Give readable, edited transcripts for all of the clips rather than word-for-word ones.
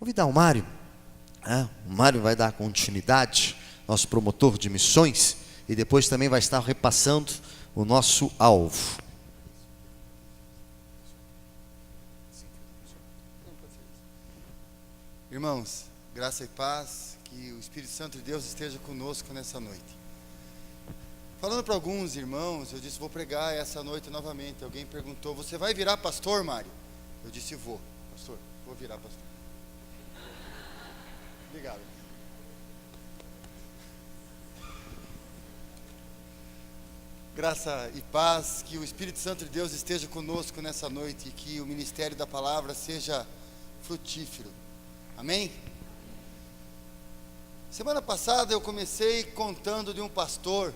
Convidar o Mário, o Mário vai dar continuidade, nosso promotor de missões, e depois também vai estar repassando o nosso alvo. Irmãos, graça e paz, que o Espírito Santo de Deus esteja conosco nessa noite. Falando para alguns irmãos, eu disse, vou pregar essa noite novamente. Alguém perguntou, você vai virar pastor, Mário? Eu disse, vou, pastor, vou virar pastor. Obrigado. Graça e paz, que o Espírito Santo de Deus esteja conosco nessa noite e que o ministério da palavra seja frutífero. Amém? Semana passada eu comecei contando de um pastor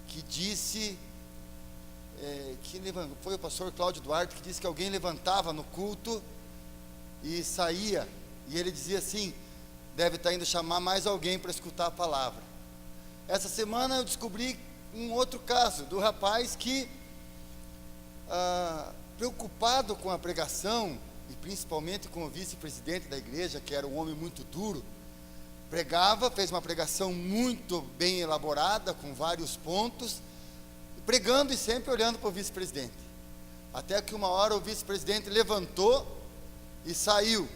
que disse, foi o pastor Cláudio Duarte, que disse que alguém levantava no culto e saía, e ele dizia assim, deve estar indo chamar mais alguém para escutar a palavra. Essa semana eu descobri um outro caso, do rapaz que, preocupado com a pregação, e principalmente com o vice-presidente da igreja, que era um homem muito duro, pregava, fez uma pregação muito bem elaborada, com vários pontos, pregando e sempre olhando para o vice-presidente, até que uma hora o vice-presidente levantou e saiu.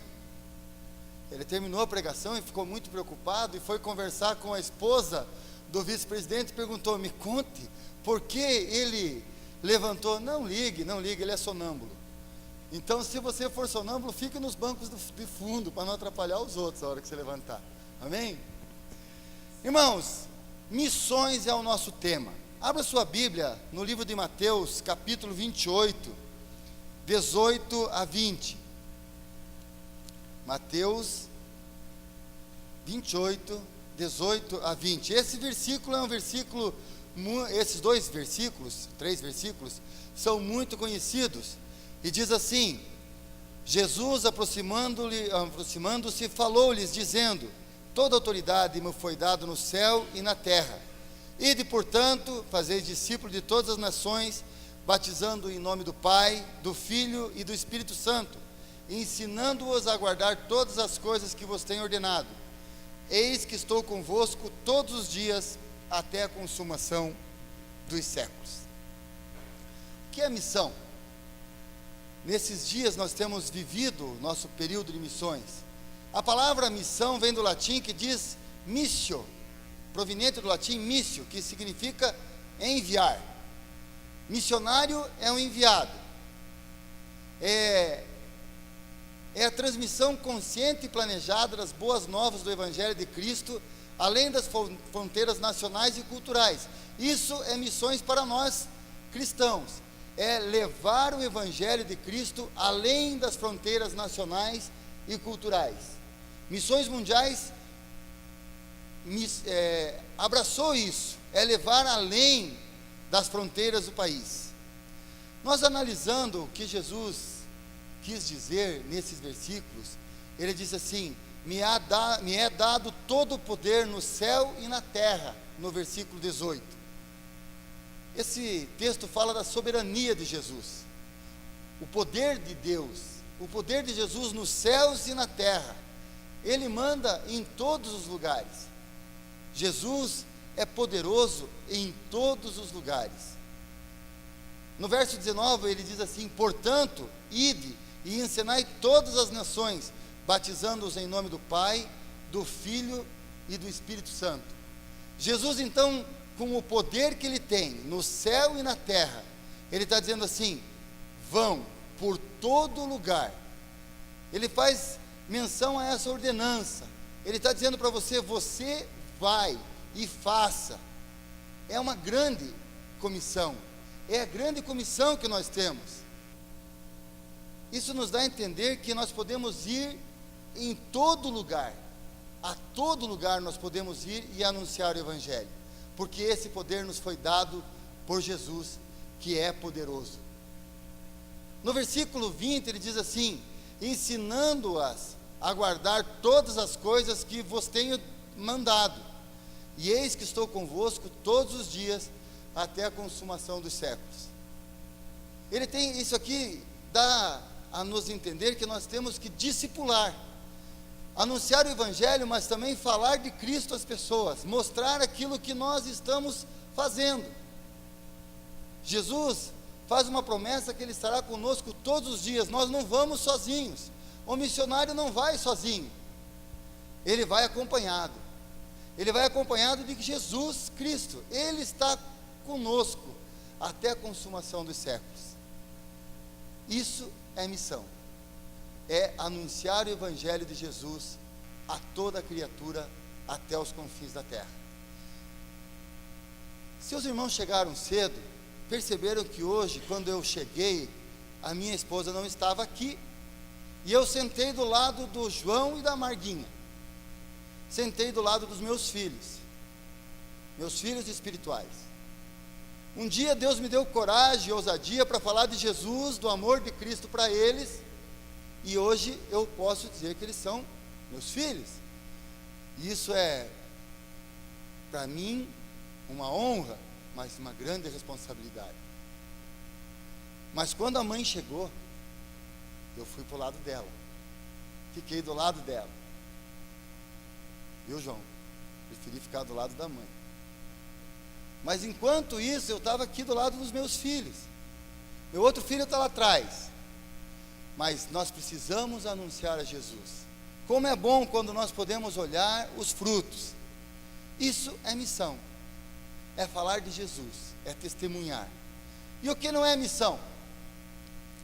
Ele terminou a pregação e ficou muito preocupado, e foi conversar com a esposa do vice-presidente e perguntou, me conte, por que ele levantou? Não ligue, ele é sonâmbulo. Então, se você for sonâmbulo, fique nos bancos de fundo, para não atrapalhar os outros a hora que você levantar. Amém? Irmãos, missões é o nosso tema. Abra sua Bíblia no livro de Mateus, capítulo 28, 18 a 20. Mateus 28, 18 a 20. Esse versículo é um versículo, esses dois versículos, 3 versículos, são muito conhecidos. E diz assim, Jesus aproximando-se, falou-lhes, dizendo, toda autoridade me foi dada no céu e na terra. Ide, portanto, fazeis discípulos de todas as nações, batizando em nome do Pai, do Filho e do Espírito Santo, ensinando-os a guardar todas as coisas que vos tenho ordenado. Eis que estou convosco todos os dias, até a consumação dos séculos. O que é missão? Nesses dias nós temos vivido nosso período de missões. A palavra missão vem do latim, que diz missio, proveniente do latim missio, que significa enviar. Missionário é um enviado. É a transmissão consciente e planejada das boas novas do Evangelho de Cristo, além das fronteiras nacionais e culturais. Isso é missões para nós cristãos. É levar o Evangelho de Cristo além das fronteiras nacionais e culturais. Missões Mundiais abraçou isso, é levar além das fronteiras do país. Nós analisando o que Jesus quis dizer nesses versículos, ele diz assim, me é dado todo o poder no céu e na terra, no versículo 18. Esse texto fala da soberania de Jesus, o poder de Deus, o poder de Jesus nos céus e na terra. Ele manda em todos os lugares. Jesus é poderoso em todos os lugares. No verso 19 ele diz assim, portanto, ide e ensinai todas as nações, batizando-os em nome do Pai, do Filho e do Espírito Santo. Jesus então, com o poder que ele tem no céu e na terra, ele está dizendo assim, vão por todo lugar. Ele faz menção a essa ordenança. Ele está dizendo para você, você vai e faça. É uma grande comissão. É a grande comissão que nós temos. Isso nos dá a entender que nós podemos ir em todo lugar. A todo lugar nós podemos ir e anunciar o Evangelho. Porque esse poder nos foi dado por Jesus, que é poderoso. No versículo 20 ele diz assim, ensinando-as a guardar todas as coisas que vos tenho mandado. E eis que estou convosco todos os dias, até a consumação dos séculos. Ele tem, isso aqui dá a nos entender que nós temos que discipular. Anunciar o Evangelho, mas também falar de Cristo às pessoas, mostrar aquilo que nós estamos fazendo. Jesus faz uma promessa que Ele estará conosco todos os dias, nós não vamos sozinhos, o missionário não vai sozinho, ele vai acompanhado de Jesus Cristo, Ele está conosco até a consumação dos séculos. Isso é missão, é anunciar o Evangelho de Jesus a toda criatura até os confins da terra. Seus irmãos chegaram cedo, perceberam que hoje, quando eu cheguei, a minha esposa não estava aqui, e eu sentei do lado do João e da Marguinha, sentei do lado dos meus filhos espirituais. Um dia Deus me deu coragem e ousadia para falar de Jesus, do amor de Cristo para eles, e hoje eu posso dizer que eles são meus filhos. Isso é, para mim, uma honra, mas uma grande responsabilidade. Mas quando a mãe chegou, eu fui para o lado dela, fiquei do lado dela. Viu, João? Preferi ficar do lado da mãe. Mas enquanto isso, eu estava aqui do lado dos meus filhos. Meu outro filho está lá atrás. Mas nós precisamos anunciar a Jesus. Como é bom quando nós podemos olhar os frutos. Isso é missão. É falar de Jesus, é testemunhar. E o que não é missão?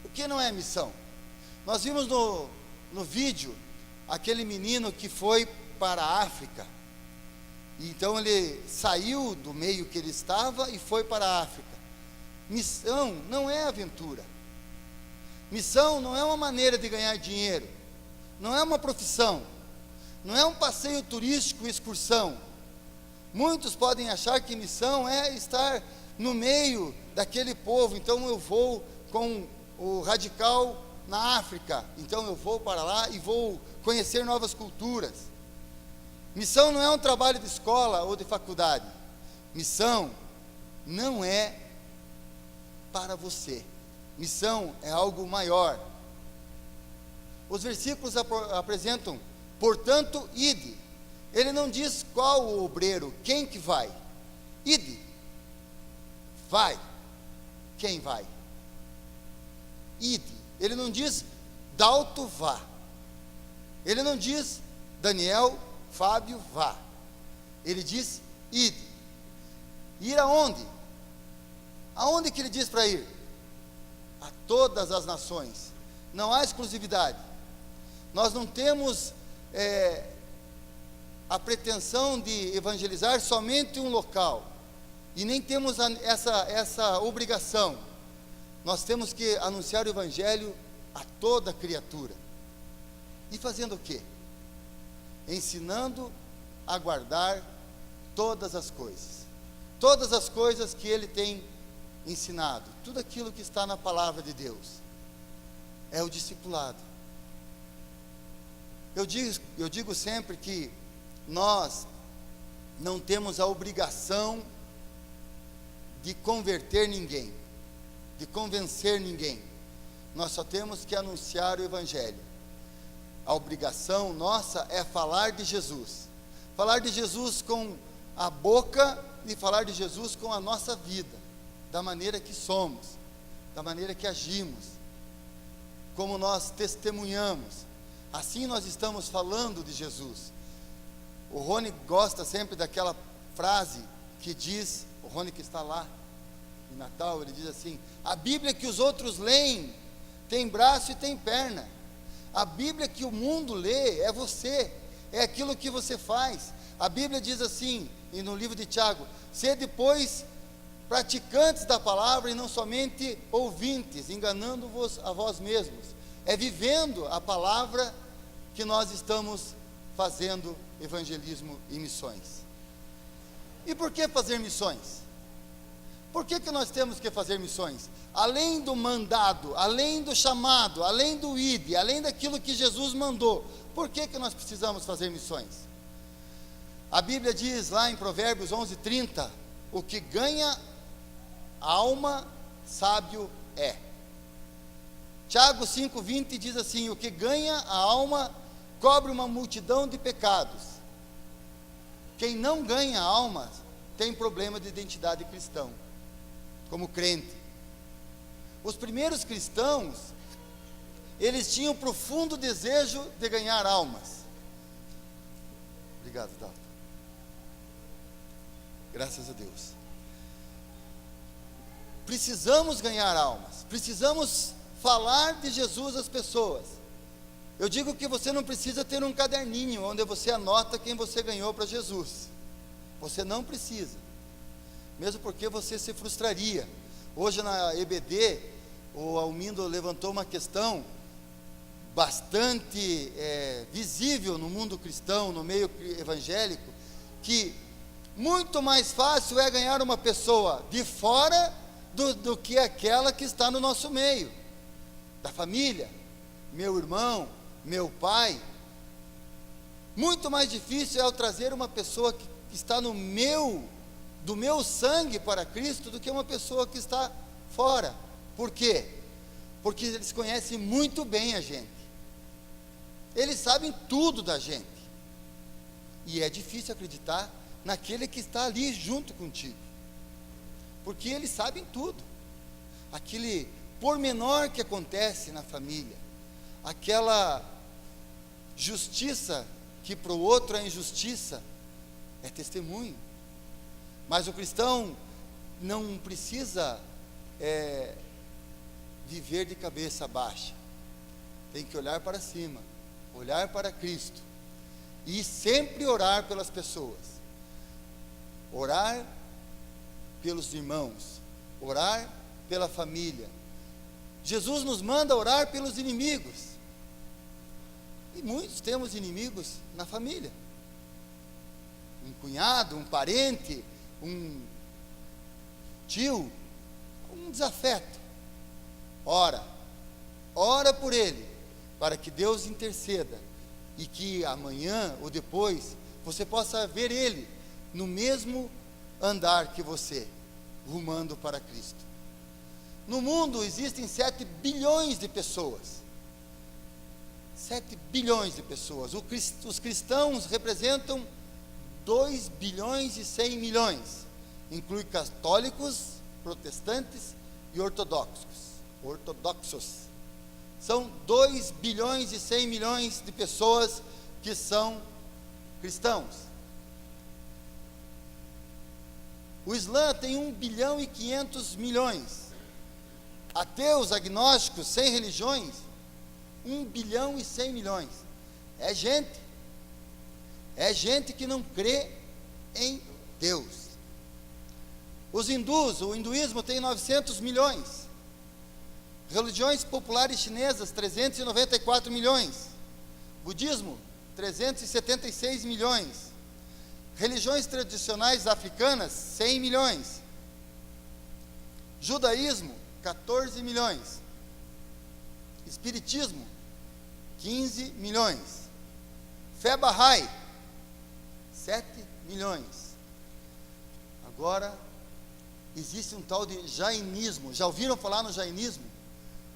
O que não é missão? Nós vimos no vídeo aquele menino que foi para a África. Então ele saiu do meio que ele estava e foi para a África. Missão não é aventura. Missão não é uma maneira de ganhar dinheiro. Não é uma profissão. Não é um passeio turístico, excursão. Muitos podem achar que missão é estar no meio daquele povo. Então eu vou com o radical na África. Então eu vou para lá e vou conhecer novas culturas. Missão não é um trabalho de escola ou de faculdade. Missão não é para você. Missão é algo maior. Os versículos apresentam, portanto, ide. Ele não diz qual o obreiro, quem que vai. Ide. Vai. Quem vai? Ide. Ele não diz, Dalto vá. Ele não diz, Daniel, Fábio, vá. Ele diz, ide. Ir aonde? Aonde que ele diz para ir? A todas as nações. Não há exclusividade. Nós não temos a pretensão de evangelizar somente um local. E nem temos essa obrigação. Nós temos que anunciar o Evangelho a toda criatura. E fazendo o quê? Ensinando a guardar todas as coisas. Todas as coisas que Ele tem ensinado. Tudo aquilo que está na palavra de Deus. É o discipulado. Eu digo sempre que nós não temos a obrigação de converter ninguém, de convencer ninguém. Nós só temos que anunciar o Evangelho. A obrigação nossa é falar de Jesus. Falar de Jesus com a boca e falar de Jesus com a nossa vida, da maneira que somos, da maneira que agimos, como nós testemunhamos. Assim nós estamos falando de Jesus. O Rony gosta sempre daquela frase que diz, o Rony que está lá em Natal, ele diz assim: a Bíblia que os outros leem tem braço e tem perna. A Bíblia que o mundo lê é você, é aquilo que você faz. A Bíblia diz assim, e no livro de Tiago: sede, pois, praticantes da palavra e não somente ouvintes, enganando-vos a vós mesmos. É vivendo a palavra que nós estamos fazendo evangelismo e missões. E por que fazer missões? Por que nós temos que fazer missões? Além do mandado, além do chamado, além do ide, além daquilo que Jesus mandou, por que nós precisamos fazer missões? A Bíblia diz lá em Provérbios 11:30, o que ganha alma, sábio é. Tiago 5:20 diz assim: o que ganha a alma cobre uma multidão de pecados. Quem não ganha almas tem problema de identidade cristão, como crente. Os primeiros cristãos, eles tinham profundo desejo de ganhar almas. Obrigado, Dalton. Graças a Deus. Precisamos ganhar almas, precisamos falar de Jesus às pessoas. Eu digo que você não precisa ter um caderninho onde você anota quem você ganhou para Jesus. Você não precisa, mesmo porque você se frustraria. Hoje na EBD, o Almindo levantou uma questão bastante visível no mundo cristão, no meio evangélico, que muito mais fácil é ganhar uma pessoa de fora do que aquela que está no nosso meio, da família, meu irmão, meu pai. Muito mais difícil é eu trazer uma pessoa que está do meu sangue para Cristo do que uma pessoa que está fora. Por quê? Porque eles conhecem muito bem a gente, eles sabem tudo da gente, e é difícil acreditar naquele que está ali junto contigo, porque eles sabem tudo, aquele pormenor que acontece na família, aquela justiça que para o outro é injustiça, é testemunho. Mas o cristão não precisa viver de cabeça baixa, tem que olhar para cima, olhar para Cristo, e sempre orar pelas pessoas, orar pelos irmãos, orar pela família. Jesus nos manda orar pelos inimigos, e muitos temos inimigos na família, um cunhado, um parente, um tio, um desafeto. Ora por ele, para que Deus interceda, e que amanhã ou depois você possa ver ele no mesmo andar que você, rumando para Cristo. No mundo existem 7 bilhões de pessoas. 7 bilhões de pessoas. Os cristãos representam 2 bilhões e 100 milhões. Inclui católicos, protestantes e ortodoxos. São 2 bilhões e 100 milhões de pessoas que são cristãos. O Islã tem 1 bilhão e 500 milhões. Ateus, agnósticos, sem religiões, 1 bilhão e 100 milhões. É gente que não crê em Deus. Os hindus, o hinduísmo tem 900 milhões. Religiões populares chinesas, 394 milhões. Budismo, 376 milhões. Religiões tradicionais africanas, 100 milhões. Judaísmo, 14 milhões. Espiritismo, 15 milhões. Fé Bahá'í, 7 milhões. Agora, existe um tal de jainismo. Já ouviram falar no jainismo?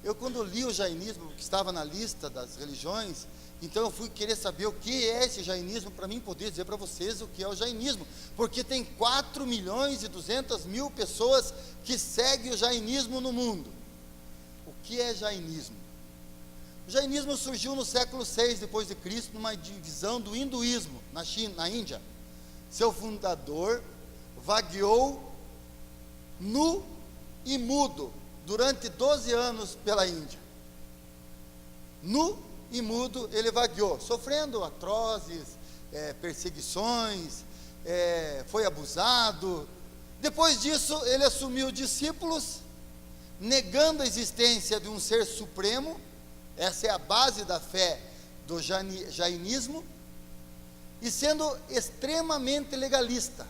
Eu, quando li o jainismo, que estava na lista das religiões, então eu fui querer saber o que é esse jainismo, para mim poder dizer para vocês o que é o jainismo, porque tem 4 milhões e 200 mil pessoas que seguem o jainismo no mundo. O que é jainismo? O jainismo surgiu no século 6 depois de Cristo, numa divisão do hinduísmo na China, na Índia. Seu fundador vagueou nu e mudo durante 12 anos pela Índia. Nu e mudo ele vagueou, sofrendo atrozes perseguições, foi abusado. Depois disso ele assumiu discípulos, negando a existência de um ser supremo. Essa é a base da fé do jainismo, e sendo extremamente legalista.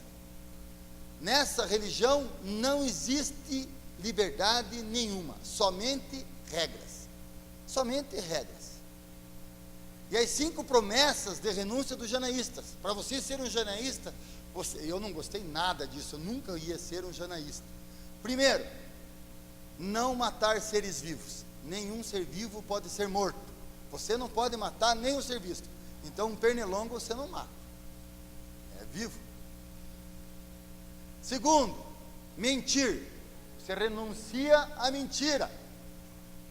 Nessa religião não existe liberdade nenhuma, somente regras. Somente regras. E as 5 promessas de renúncia dos janaístas. Para você ser um janaísta, eu não gostei nada disso, eu nunca ia ser um janaísta. Primeiro, não matar seres vivos. Nenhum ser vivo pode ser morto. Você não pode matar nem um ser vivo. Então um pernilongo você não mata, é vivo. Segundo, mentir, você renuncia à mentira.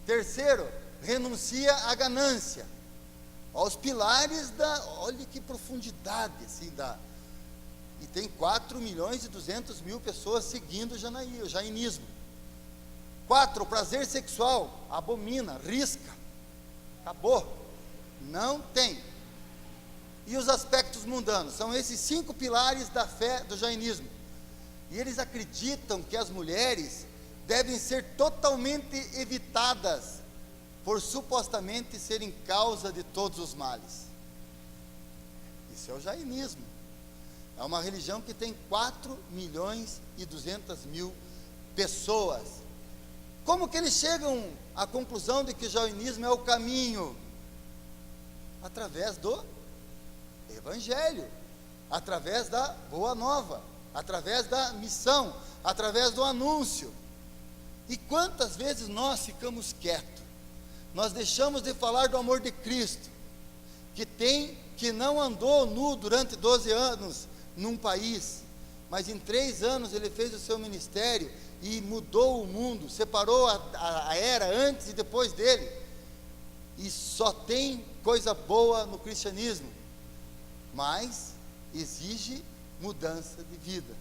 Terceiro, renuncia à ganância. Aos pilares olha que profundidade assim e tem 4.200.000 pessoas seguindo o jainismo. 4, o prazer sexual, abomina, risca, acabou, não tem. E os aspectos mundanos, são esses 5 pilares da fé do jainismo. E eles acreditam que as mulheres devem ser totalmente evitadas, por supostamente serem causa de todos os males. Isso é o jainismo. É uma religião que tem 4.200.000 pessoas. Como que eles chegam à conclusão de que o jainismo é o caminho? Através do Evangelho, através da Boa Nova, através da missão, através do anúncio. E quantas vezes nós ficamos quietos? Nós deixamos de falar do amor de Cristo, que não andou nu durante 12 anos num país, mas em 3 anos ele fez o seu ministério e mudou o mundo, separou a era antes e depois dele, e só tem coisa boa no cristianismo, mas exige mudança de vida.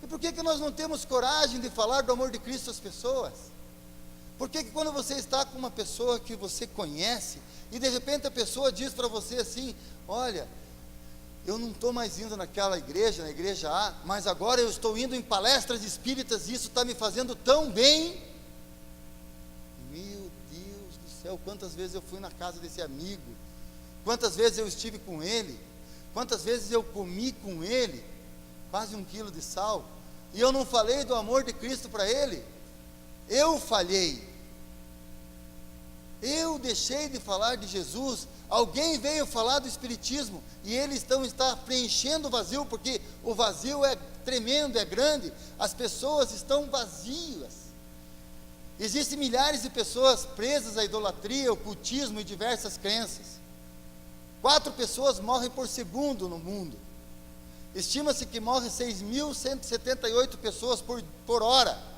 E por que nós não temos coragem de falar do amor de Cristo às pessoas? Por que quando você está com uma pessoa que você conhece, e de repente a pessoa diz para você assim: olha, eu não estou mais indo naquela igreja, na igreja A, mas agora eu estou indo em palestras espíritas e isso está me fazendo tão bem. Meu Deus do céu, quantas vezes eu fui na casa desse amigo, quantas vezes eu estive com ele, quantas vezes eu comi com ele, quase 1 quilo de sal, e eu não falei do amor de Cristo para ele. Eu falhei, eu deixei de falar de Jesus. Alguém veio falar do Espiritismo e eles está preenchendo o vazio, porque o vazio é tremendo, é grande, as pessoas estão vazias. Existem milhares de pessoas presas à idolatria, ocultismo e diversas crenças. 4 pessoas morrem por segundo no mundo. Estima-se que morrem 6.178 pessoas por hora.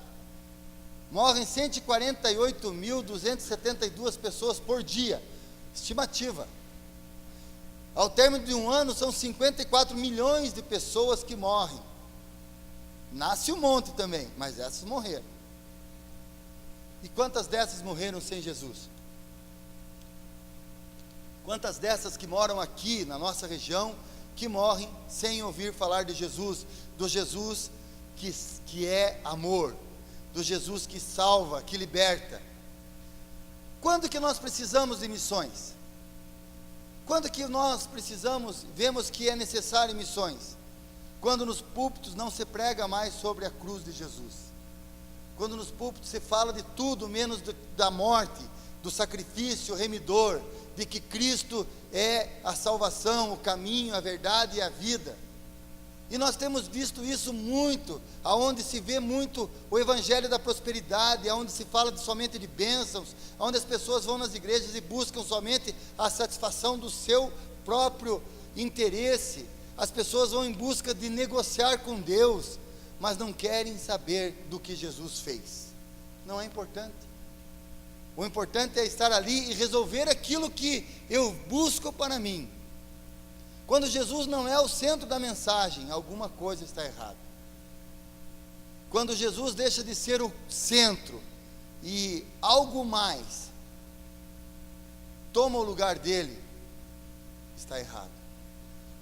Morrem 148.272 pessoas por dia, estimativa. Ao término de um ano, são 54 milhões de pessoas que morrem. Nasce um monte também, mas essas morreram. E quantas dessas morreram sem Jesus? Quantas dessas que moram aqui na nossa região, que morrem sem ouvir falar de Jesus, do Jesus que é amor, do Jesus que salva, que liberta? Quando que nós precisamos de missões? Quando que nós vemos que é necessário missões? Quando nos púlpitos não se prega mais sobre a cruz de Jesus, quando nos púlpitos se fala de tudo menos da morte, do sacrifício remidor, de que Cristo é a salvação, o caminho, a verdade e a vida. E nós temos visto isso muito, aonde se vê muito o evangelho da prosperidade, aonde se fala somente de bênçãos, aonde as pessoas vão nas igrejas e buscam somente a satisfação do seu próprio interesse. As pessoas vão em busca de negociar com Deus, mas não querem saber do que Jesus fez. Não é importante. O importante é estar ali e resolver aquilo que eu busco para mim. Quando Jesus não é o centro da mensagem, alguma coisa está errada. Quando Jesus deixa de ser o centro e algo mais toma o lugar dele, está errado.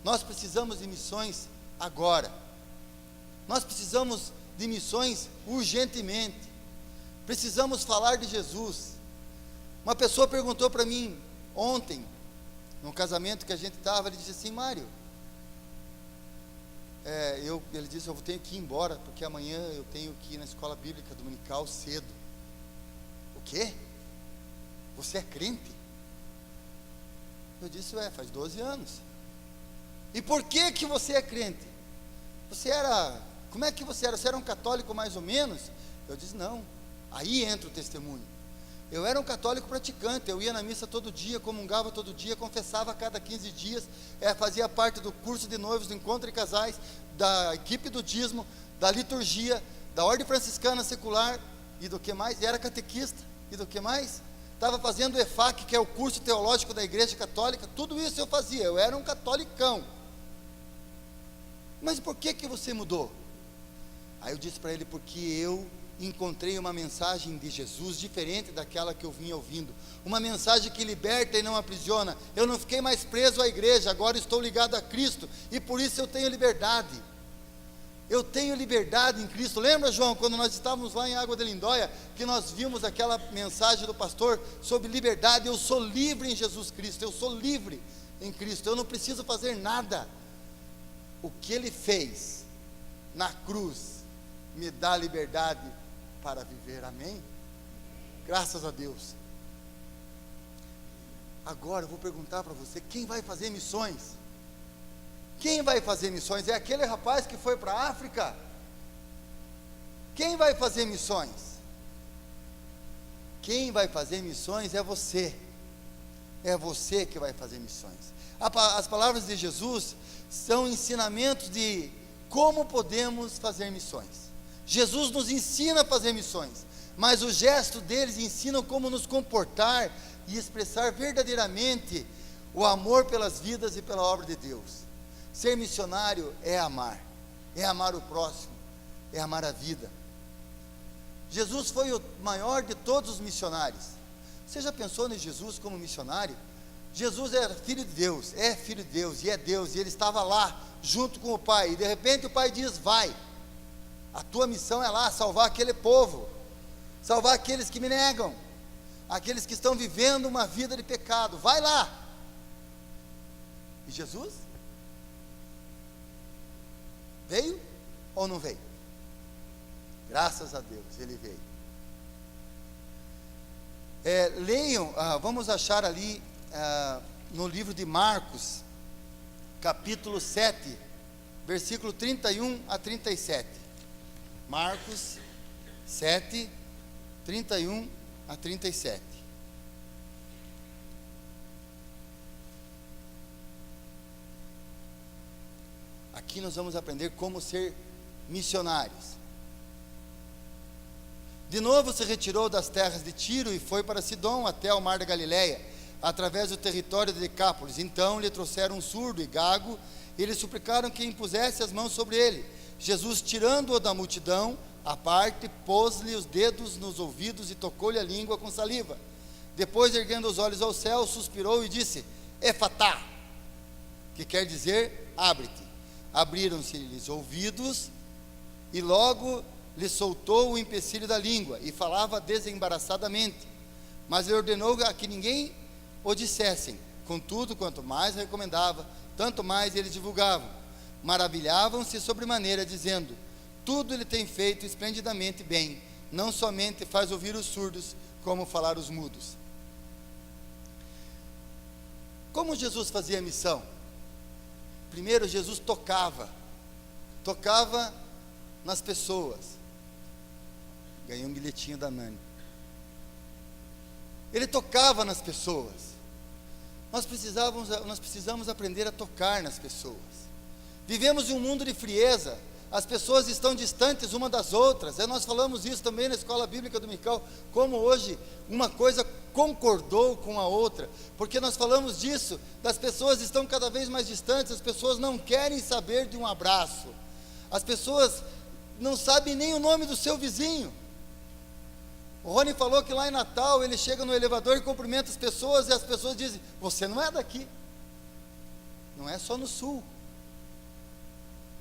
Nós precisamos de missões agora. Nós precisamos de missões urgentemente. Precisamos falar de Jesus. Uma pessoa perguntou para mim ontem, num casamento que a gente estava, ele disse assim: Mário, ele disse: eu tenho que ir embora, porque amanhã eu tenho que ir na escola bíblica dominical cedo. O quê? Você é crente? Eu disse: faz 12 anos. E por que você é crente? Como é que você era? Você era um católico mais ou menos? Eu disse: não. Aí entra o testemunho. Eu era um católico praticante, eu ia na missa todo dia, comungava todo dia, confessava a cada 15 dias, fazia parte do curso de noivos, do encontro de casais, da equipe do dízimo, da liturgia, da ordem franciscana secular, e do que mais? Era catequista, e do que mais? Estava fazendo o EFAC, que é o curso teológico da Igreja Católica, tudo isso eu fazia, eu era um catolicão. Mas por que você mudou? Aí eu disse para ele, porque eu encontrei uma mensagem de Jesus diferente daquela que eu vinha ouvindo, uma mensagem que liberta e não aprisiona. Eu não fiquei mais preso à igreja, agora estou ligado a Cristo, e por isso eu tenho liberdade. Eu tenho liberdade em Cristo. Lembra, João, quando nós estávamos lá em Água de Lindóia, que nós vimos aquela mensagem do pastor sobre liberdade? Eu sou livre em Jesus Cristo, eu sou livre em Cristo, eu não preciso fazer nada. O que Ele fez na cruz me dá liberdade para viver, amém? Graças a Deus. Agora eu vou perguntar para você, quem vai fazer missões? Quem vai fazer missões? É aquele rapaz que foi para a África? Quem vai fazer missões? Quem vai fazer missões é você. É você que vai fazer missões. As palavras de Jesus são ensinamentos de como podemos fazer missões. Jesus nos ensina a fazer missões, mas o gesto deles ensinam como nos comportar e expressar verdadeiramente o amor pelas vidas e pela obra de Deus. Ser missionário é amar o próximo, é amar a vida. Jesus foi o maior de todos os missionários. Você já pensou em Jesus como missionário? Jesus era filho de Deus, é filho de Deus, e ele estava lá, junto com o Pai, e de repente o Pai diz, vai, a tua missão é lá, salvar aquele povo, salvar aqueles que me negam, aqueles que estão vivendo uma vida de pecado, vai lá. E Jesus? Veio ou não veio? Graças a Deus, ele veio. Leiam, vamos achar ali no livro de Marcos, capítulo 7, versículo 31 a 37. Marcos 7, 31 a 37. Aqui nós vamos aprender como ser missionários. De novo se retirou das terras de Tiro e foi para Sidom, até o mar da Galileia, através do território de Decápolis. Então lhe trouxeram um surdo e gago, e lhe suplicaram que impusesse as mãos sobre ele. Jesus, tirando-o da multidão, à parte, pôs-lhe os dedos nos ouvidos e tocou-lhe a língua com saliva. Depois, erguendo os olhos ao céu, suspirou e disse, Efatá, que quer dizer, abre-te. Abriram-se-lhes ouvidos, e logo lhe soltou o empecilho da língua, e falava desembaraçadamente. Mas ele ordenou a que ninguém o dissessem. Contudo, quanto mais recomendava, tanto mais eles divulgavam. Maravilhavam-se sobremaneira, dizendo, tudo ele tem feito esplendidamente bem, não somente faz ouvir os surdos, como falar os mudos. Como Jesus fazia a missão? Primeiro, Jesus tocava nas pessoas. Ganhei um bilhetinho da Nani. Ele tocava nas pessoas. Nós precisamos aprender a tocar nas pessoas. Vivemos em um mundo de frieza. As pessoas estão distantes uma das outras. Nós falamos isso também na escola bíblica dominical, como hoje uma coisa concordou com a outra, porque nós falamos disso, das pessoas estão cada vez mais distantes, as pessoas não querem saber de um abraço, as pessoas não sabem nem o nome do seu vizinho. O Rony falou que lá em Natal, ele chega no elevador e cumprimenta as pessoas, e as pessoas dizem, você não é daqui. Não é só no sul,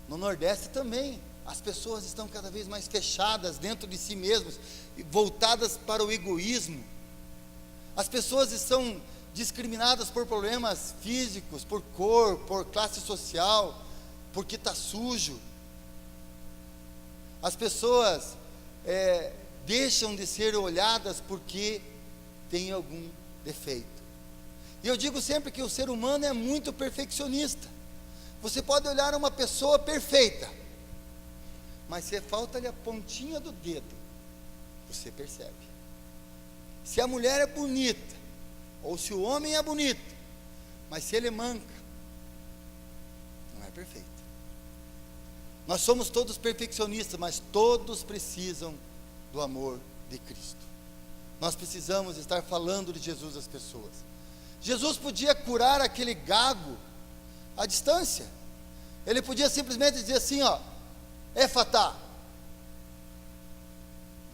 no Nordeste também, as pessoas estão cada vez mais fechadas dentro de si mesmas, voltadas para o egoísmo. As pessoas estão discriminadas por problemas físicos, por cor, por classe social, porque está sujo. As pessoas deixam de ser olhadas porque tem algum defeito. E eu digo sempre que o ser humano é muito perfeccionista. Você pode olhar uma pessoa perfeita, mas se falta-lhe a pontinha do dedo, você percebe. Se a mulher é bonita, ou se o homem é bonito, mas se ele é manca, não é perfeito. Nós somos todos perfeccionistas, mas todos precisam do amor de Cristo. Nós precisamos estar falando de Jesus às pessoas. Jesus podia curar aquele gago à distância. Ele podia simplesmente dizer assim, ó, Efatá.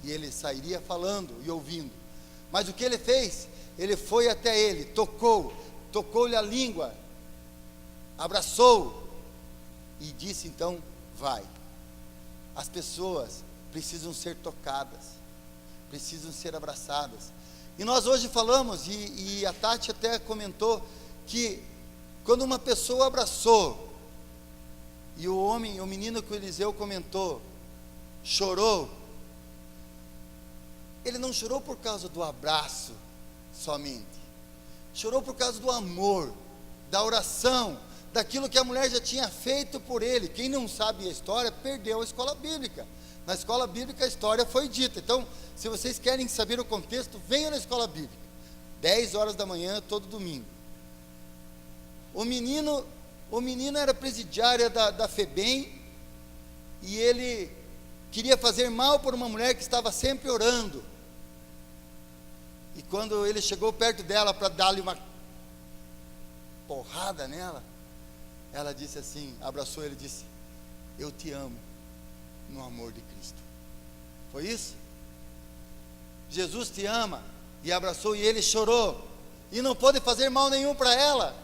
E ele sairia falando e ouvindo. Mas o que ele fez? Ele foi até ele, tocou-lhe a língua, abraçou e disse então, vai. As pessoas precisam ser tocadas, precisam ser abraçadas. E nós hoje falamos, e a Tati até comentou, que quando uma pessoa abraçou, e o menino que o Eliseu comentou, chorou, ele não chorou por causa do abraço somente, chorou por causa do amor, da oração, daquilo que a mulher já tinha feito por ele. Quem não sabe a história, perdeu a escola bíblica. Na escola bíblica a história foi dita. Então, se vocês querem saber o contexto, venham na escola bíblica, 10 horas da manhã, todo domingo. O menino era presidiário da FEBEM, e ele queria fazer mal por uma mulher que estava sempre orando. E quando ele chegou perto dela para dar-lhe uma porrada nela, ela disse assim, abraçou ele e disse, eu te amo no amor de Cristo. Foi isso? Jesus te ama, e abraçou, e ele chorou, e não pôde fazer mal nenhum para ela.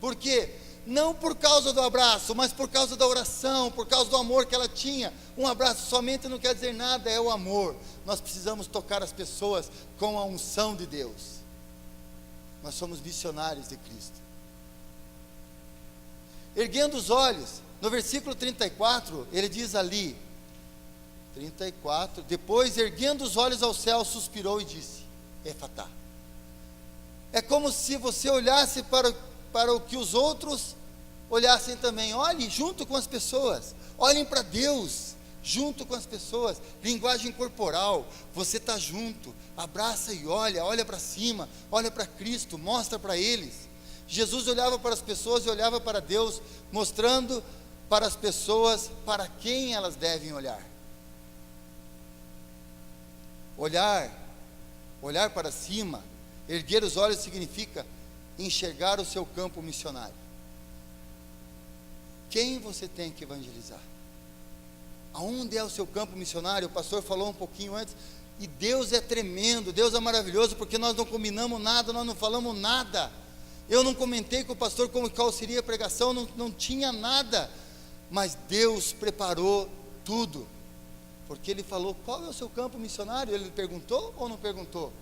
Por quê? Não por causa do abraço, mas por causa da oração, por causa do amor que ela tinha. Um abraço somente não quer dizer nada, é o amor. Nós precisamos tocar as pessoas com a unção de Deus. Nós somos missionários de Cristo. Erguendo os olhos, no versículo 34, ele diz ali, 34, depois erguendo os olhos ao céu, suspirou e disse, Efatá. É como se você olhasse para o que os outros olhassem também. Olhe junto com as pessoas, olhem para Deus junto com as pessoas. Linguagem corporal, você está junto, abraça e olha para cima, olha para Cristo, mostra para eles. Jesus olhava para as pessoas e olhava para Deus, mostrando para as pessoas para quem elas devem olhar. Olhar para cima, erguer os olhos significa enxergar o seu campo missionário. Quem você tem que evangelizar? Aonde é o seu campo missionário? O pastor falou um pouquinho antes, e Deus é tremendo, Deus é maravilhoso, porque nós não combinamos nada, nós não falamos nada. Eu não comentei com o pastor qual seria a pregação, não tinha nada, mas Deus preparou tudo, porque Ele falou, qual é o seu campo missionário? Ele perguntou ou não perguntou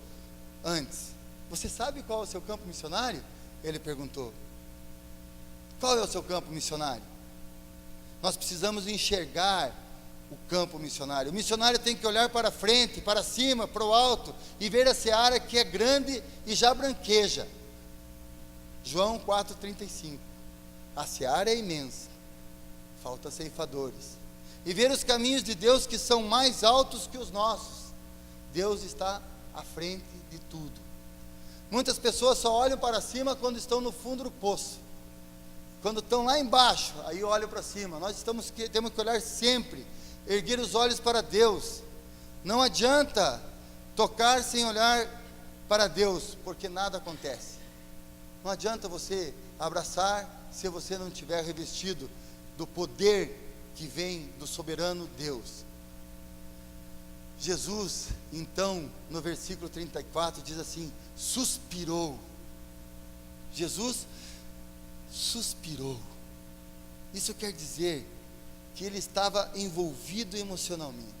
antes? Você sabe qual é o seu campo missionário? Ele perguntou. Qual é o seu campo missionário? Nós precisamos enxergar o campo missionário. O missionário tem que olhar para frente, para cima, para o alto, e ver a seara que é grande e já branqueja. João 4,35. A seara é imensa, falta ceifadores. E ver os caminhos de Deus que são mais altos que os nossos. Deus está à frente de tudo. Muitas pessoas só olham para cima quando estão no fundo do poço. Quando estão lá embaixo, aí olham para cima. Nós temos que olhar sempre, erguer os olhos para Deus. Não adianta tocar sem olhar para Deus, porque nada acontece. Não adianta você abraçar se você não estiver revestido do poder que vem do soberano Deus. Jesus, então, no versículo 34, diz assim, suspirou. Jesus suspirou. Isso quer dizer que ele estava envolvido emocionalmente.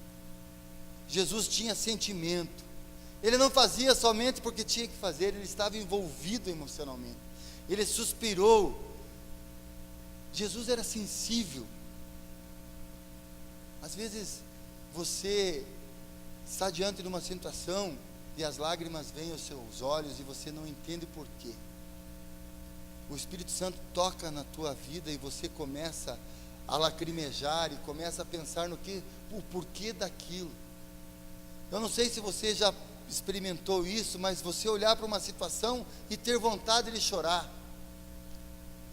Jesus tinha sentimento. Ele não fazia somente porque tinha que fazer, ele estava envolvido emocionalmente. Ele suspirou. Jesus era sensível. Às vezes você está diante de uma situação e as lágrimas vêm aos seus olhos e você não entende por quê. O Espírito Santo toca na tua vida e você começa a lacrimejar e começa a pensar o porquê daquilo. Eu não sei se você já experimentou isso, mas você olhar para uma situação e ter vontade de chorar.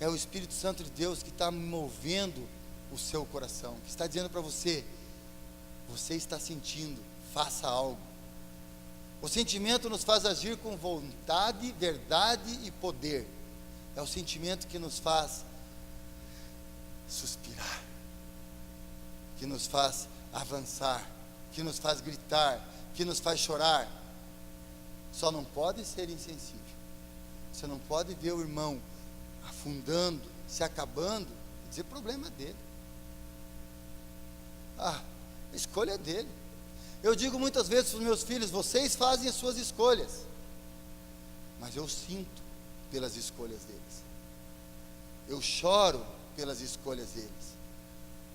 É o Espírito Santo de Deus que está movendo o seu coração, que está dizendo para você, você está sentindo, faça algo. O sentimento nos faz agir com vontade, verdade e poder. É o sentimento que nos faz suspirar, que nos faz avançar, que nos faz gritar, que nos faz chorar. Só não pode ser insensível. Você não pode ver o irmão afundando, se acabando, e dizer problema dele. A escolha é dele. Eu digo muitas vezes para os meus filhos, vocês fazem as suas escolhas, mas eu sinto pelas escolhas deles. Eu choro pelas escolhas deles,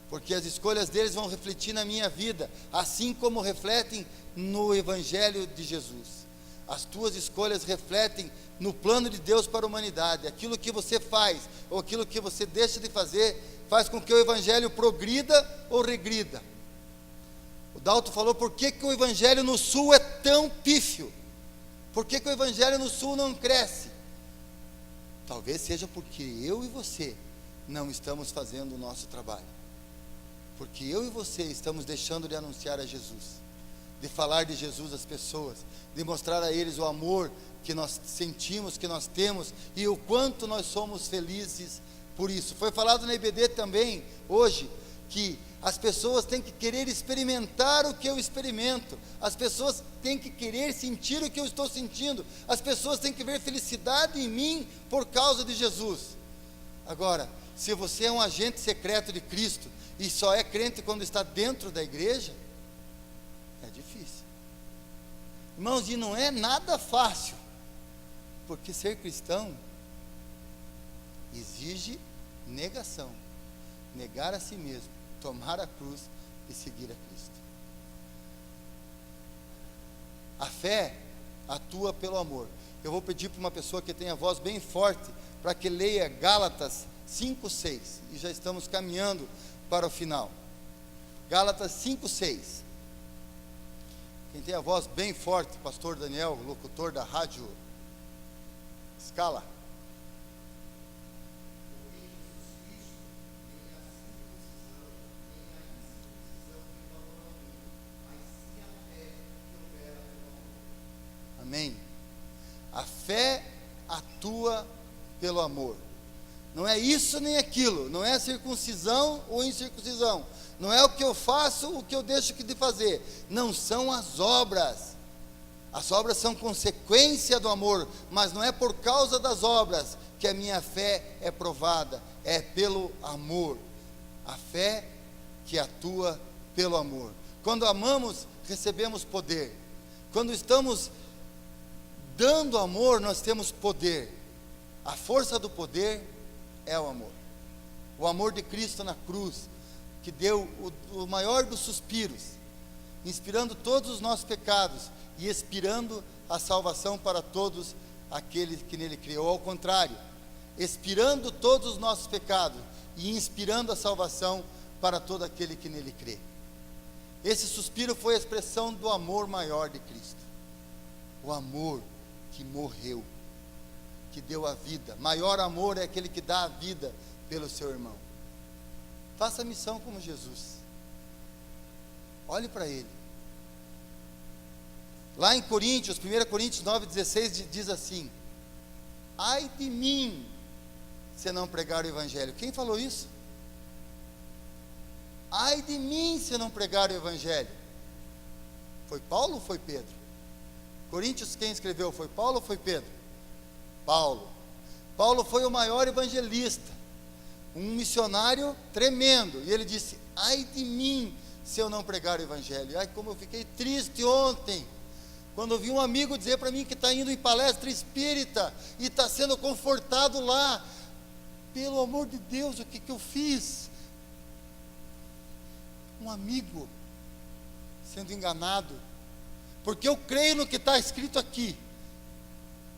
porque as escolhas deles vão refletir na minha vida, assim como refletem no Evangelho de Jesus. As tuas escolhas refletem no plano de Deus para a humanidade. Aquilo que você faz, ou aquilo que você deixa de fazer, faz com que o Evangelho progrida ou regrida. O Dalton falou, por que o Evangelho no Sul é tão pífio? Por que o Evangelho no Sul não cresce? Talvez seja porque eu e você não estamos fazendo o nosso trabalho. Porque eu e você estamos deixando de anunciar a Jesus, de falar de Jesus às pessoas, de mostrar a eles o amor que nós sentimos, que nós temos, e o quanto nós somos felizes por isso. Foi falado na IBD também, hoje, que as pessoas têm que querer experimentar o que eu experimento, as pessoas têm que querer sentir o que eu estou sentindo, as pessoas têm que ver felicidade em mim por causa de Jesus. Agora, se você é um agente secreto de Cristo, e só é crente quando está dentro da igreja, é difícil. Irmãos, e não é nada fácil, porque ser cristão exige negação, negar a si mesmo, tomar a cruz e seguir a Cristo. A fé atua pelo amor. Eu vou pedir para uma pessoa que tenha voz bem forte, para que leia Gálatas 5:6, e já estamos caminhando para o final. Gálatas 5:6. Quem tem a voz bem forte, pastor Daniel, locutor da rádio Scala. Amém. A fé atua pelo amor. Não é isso nem aquilo, não é circuncisão ou incircuncisão, não é o que eu faço, o que eu deixo de fazer, não são as obras. As obras são consequência do amor, mas não é por causa das obras que a minha fé é provada, é pelo amor. A fé que atua pelo amor. Quando amamos, recebemos poder. Quando estamos dando amor, nós temos poder. A força do poder é o amor. O amor de Cristo na cruz, que deu o maior dos suspiros, inspirando todos os nossos pecados e expirando a salvação para todos aqueles que nele criou. Ao contrário, expirando todos os nossos pecados e inspirando a salvação para todo aquele que nele crê. Esse suspiro foi a expressão do amor maior de Cristo. O amor que morreu, que deu a vida. Maior amor é aquele que dá a vida pelo seu irmão. Faça a missão como Jesus. Olhe para ele. Lá em Coríntios, 1 Coríntios 9,16 diz assim: ai de mim, se não pregar o Evangelho. Quem falou isso? Ai de mim, se não pregar o Evangelho. Foi Paulo ou foi Pedro? Coríntios, quem escreveu? Foi Paulo ou foi Pedro? Paulo. Paulo foi o maior evangelista, um missionário tremendo, e ele disse: ai de mim, se eu não pregar o Evangelho. Ai, como eu fiquei triste ontem, quando eu vi um amigo dizer para mim que está indo em palestra espírita, e está sendo confortado lá. Pelo amor de Deus, o que eu fiz? Um amigo sendo enganado, porque eu creio no que está escrito aqui,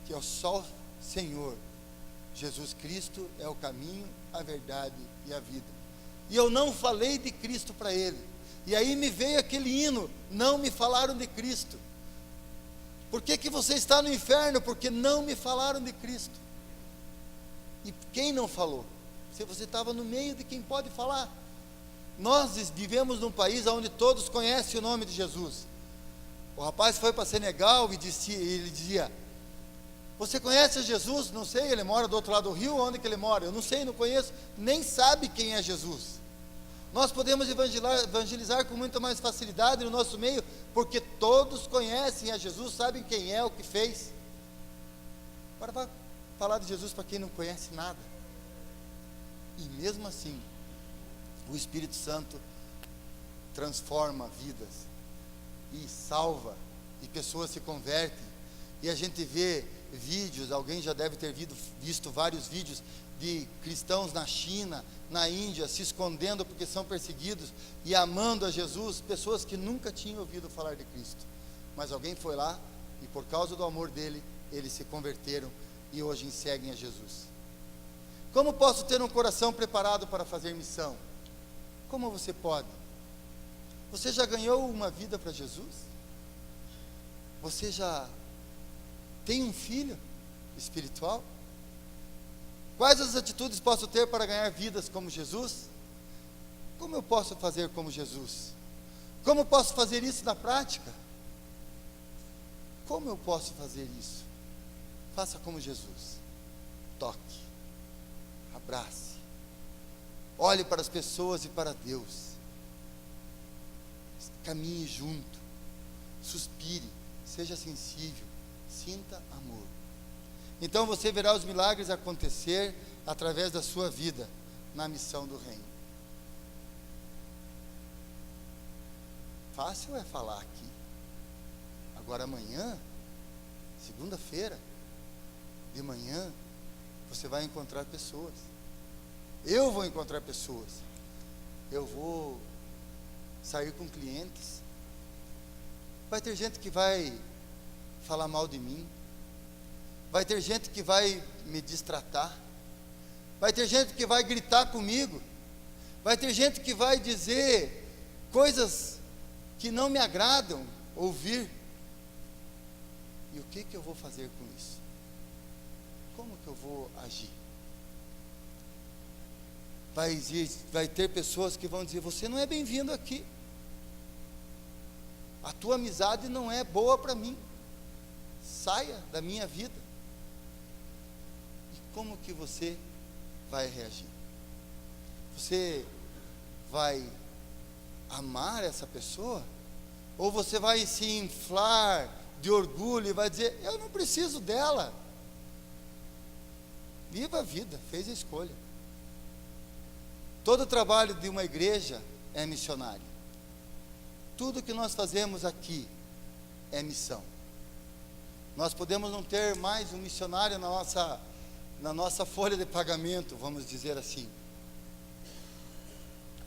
que é só o Senhor Jesus Cristo é o caminho, a verdade e a vida. E eu não falei de Cristo para ele. E aí me veio aquele hino: não me falaram de Cristo. Por que que você está no inferno? Porque não me falaram de Cristo. E quem não falou? Se você estava no meio de quem pode falar. Nós vivemos num país onde todos conhecem o nome de Jesus. O rapaz foi para Senegal e ele dizia: você conhece Jesus? Não sei, ele mora do outro lado do rio, onde que ele mora? Eu não sei, não conheço, nem sabe quem é Jesus. Nós podemos evangelizar com muita mais facilidade no nosso meio, porque todos conhecem a Jesus, sabem quem é, o que fez. Agora vai falar de Jesus para quem não conhece nada. E mesmo assim, o Espírito Santo transforma vidas e salva, e pessoas se convertem. E a gente vê vídeos, alguém já deve ter visto vários vídeos de cristãos na China, na Índia, se escondendo porque são perseguidos e amando a Jesus, pessoas que nunca tinham ouvido falar de Cristo, mas alguém foi lá e por causa do amor dele, eles se converteram e hoje seguem a Jesus. Como posso ter um coração preparado para fazer missão? Como você pode? Você já ganhou uma vida para Jesus? Você já tem um filho espiritual? Quais as atitudes posso ter para ganhar vidas como Jesus? Como eu posso fazer como Jesus? Como eu posso fazer isso na prática? Como eu posso fazer isso? Faça como Jesus. Toque, abrace, olhe para as pessoas e para Deus, caminhe junto, suspire, seja sensível, sinta amor. Então você verá os milagres acontecer através da sua vida na missão do reino. Fácil é falar aqui. Agora amanhã, segunda-feira, de manhã, você vai encontrar pessoas. Eu vou encontrar pessoas. Eu vou sair com clientes. Vai ter gente que vai falar mal de mim. Vai ter gente que vai me distratar. Vai ter gente que vai gritar comigo. Vai ter gente que vai dizer coisas que não me agradam ouvir. E o que eu vou fazer com isso? Como que eu vou agir? Vai ter pessoas que vão dizer: você não é bem-vindo aqui. A tua amizade não é boa para mim. Saia da minha vida. E como que você vai reagir? Você vai amar essa pessoa? Ou você vai se inflar de orgulho e vai dizer: eu não preciso dela. Viva a vida, fez a escolha. Todo o trabalho de uma igreja é missionário. Tudo que nós fazemos aqui é missão. Nós podemos não ter mais um missionário na nossa folha de pagamento, vamos dizer assim.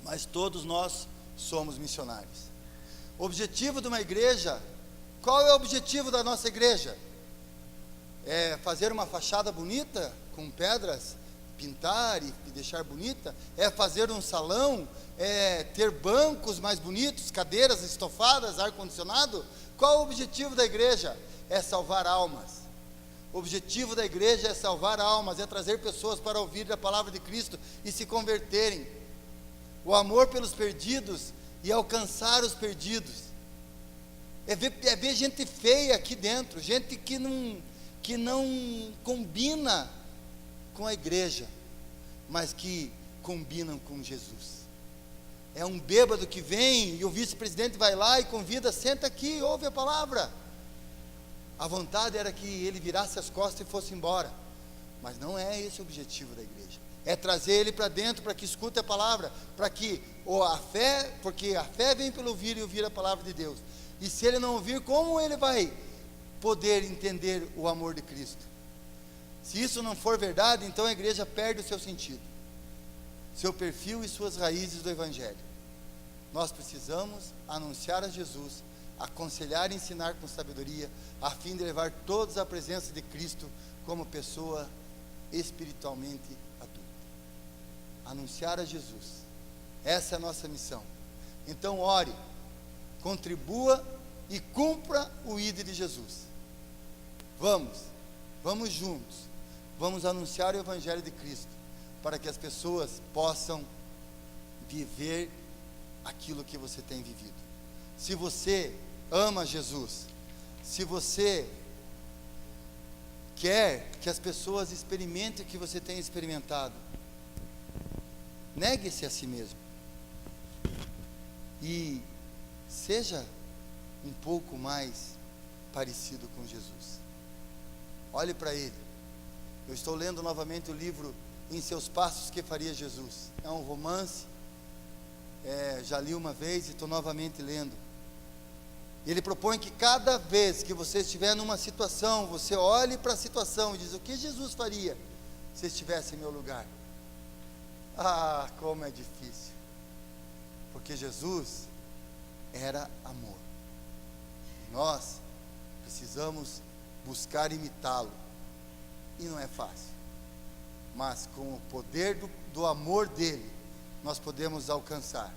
Mas todos nós somos missionários. O objetivo de uma igreja, qual é o objetivo da nossa igreja? É fazer uma fachada bonita, com pedras, pintar e deixar bonita? É fazer um salão? É ter bancos mais bonitos, cadeiras estofadas, ar-condicionado? Qual o objetivo da igreja? É salvar almas. O objetivo da igreja é salvar almas, é trazer pessoas para ouvir a palavra de Cristo e se converterem. O amor pelos perdidos e alcançar os perdidos. É ver gente feia aqui dentro, gente que não combina com a igreja, mas que combinam com Jesus. É um bêbado que vem e o vice-presidente vai lá e convida: senta aqui, ouve a palavra. A vontade era que ele virasse as costas e fosse embora, mas não é esse o objetivo da igreja. É trazer ele para dentro, para que escute a palavra, para que porque a fé vem pelo ouvir e ouvir a palavra de Deus. E se ele não ouvir, como ele vai poder entender o amor de Cristo? Se isso não for verdade, então a igreja perde o seu sentido, seu perfil e suas raízes do Evangelho. Nós precisamos anunciar a Jesus, aconselhar e ensinar com sabedoria, a fim de levar todos à presença de Cristo como pessoa espiritualmente adulta. Anunciar a Jesus, essa é a nossa missão. Então ore, contribua e cumpra o ID de Jesus. Vamos juntos, vamos anunciar o Evangelho de Cristo, para que as pessoas possam viver aquilo que você tem vivido. Se você ama Jesus, se você quer que as pessoas experimentem o que você tem experimentado, negue-se a si mesmo e seja um pouco mais parecido com Jesus. Olhe para Ele. Eu estou lendo novamente o livro Em Seus Passos que Faria Jesus. É um romance, já li uma vez e estou novamente lendo. Ele propõe que cada vez que você estiver numa situação, você olhe para a situação e diz: o que Jesus faria se estivesse em meu lugar? Ah, como é difícil, porque Jesus era amor. Nós precisamos buscar imitá-lo, e não é fácil, mas com o poder do amor dele, nós podemos alcançar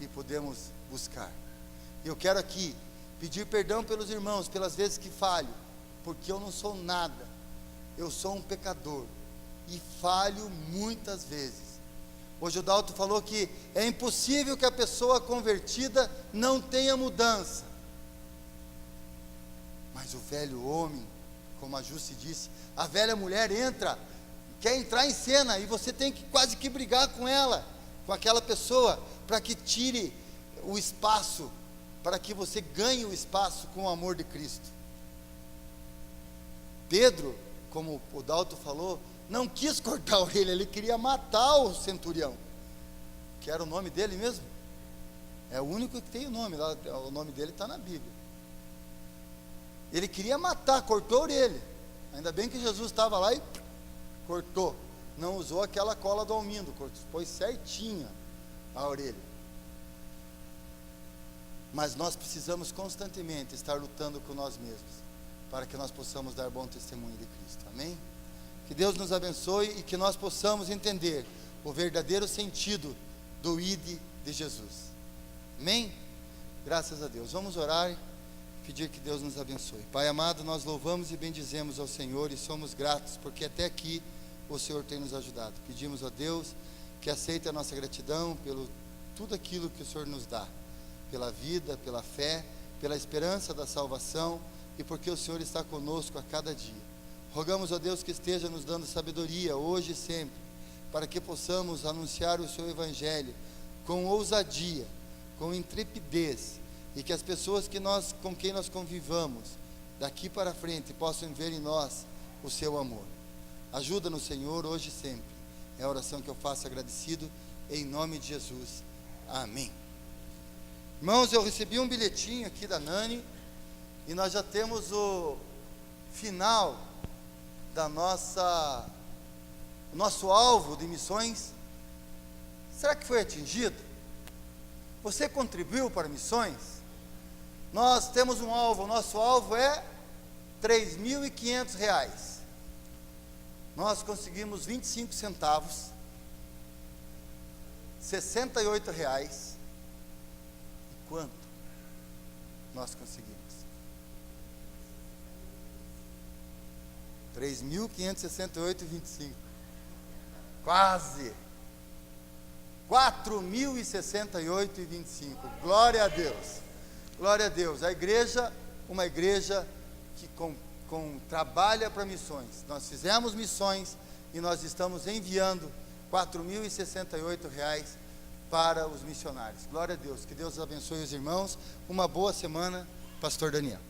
e podemos buscar. Eu quero aqui pedir perdão pelos irmãos, pelas vezes que falho, porque eu não sou nada, eu sou um pecador, e falho muitas vezes. Hoje o Dalton falou que é impossível que a pessoa convertida não tenha mudança, mas o velho homem, como a Jusce disse, a velha mulher quer entrar em cena, e você tem que quase que brigar com ela, com aquela pessoa, para que tire o espaço, para que você ganhe o espaço com o amor de Cristo. Pedro, como o Dalton falou, não quis cortar a orelha, ele queria matar o centurião, que era o nome dele mesmo, é o único que tem o nome dele está na Bíblia. Ele queria matar, cortou a orelha. Ainda bem que Jesus estava lá e cortou, não usou aquela cola do almindo, pôs certinha a orelha. Mas nós precisamos constantemente estar lutando com nós mesmos, para que nós possamos dar bom testemunho de Cristo, amém? Que Deus nos abençoe e que nós possamos entender o verdadeiro sentido do ID de Jesus, amém? Graças a Deus. Vamos orar e pedir que Deus nos abençoe. Pai amado, nós louvamos e bendizemos ao Senhor e somos gratos, porque até aqui o Senhor tem nos ajudado. Pedimos a Deus que aceite a nossa gratidão pelo tudo aquilo que o Senhor nos dá, pela vida, pela fé, pela esperança da salvação, e porque o Senhor está conosco a cada dia. Rogamos a Deus que esteja nos dando sabedoria hoje e sempre, para que possamos anunciar o seu Evangelho com ousadia, com intrepidez, e que as pessoas com quem nós convivamos daqui para frente possam ver em nós o seu amor. Ajuda-nos, Senhor, hoje e sempre. É a oração que eu faço agradecido, em nome de Jesus. Amém. Irmãos, eu recebi um bilhetinho aqui da Nani, e nós já temos o final da o nosso alvo de missões. Será que foi atingido? Você contribuiu para missões? Nós temos um alvo, o nosso alvo é R$3.500. Nós conseguimos 25 centavos, R$68. E quanto nós conseguimos? 3.568,25. Quase. 4.068,25. Glória a Deus. Glória a Deus. A igreja, uma igreja que trabalha para missões. Nós fizemos missões e nós estamos enviando R$4.068 para os missionários. Glória a Deus. Que Deus abençoe os irmãos. Uma boa semana, Pastor Daniel.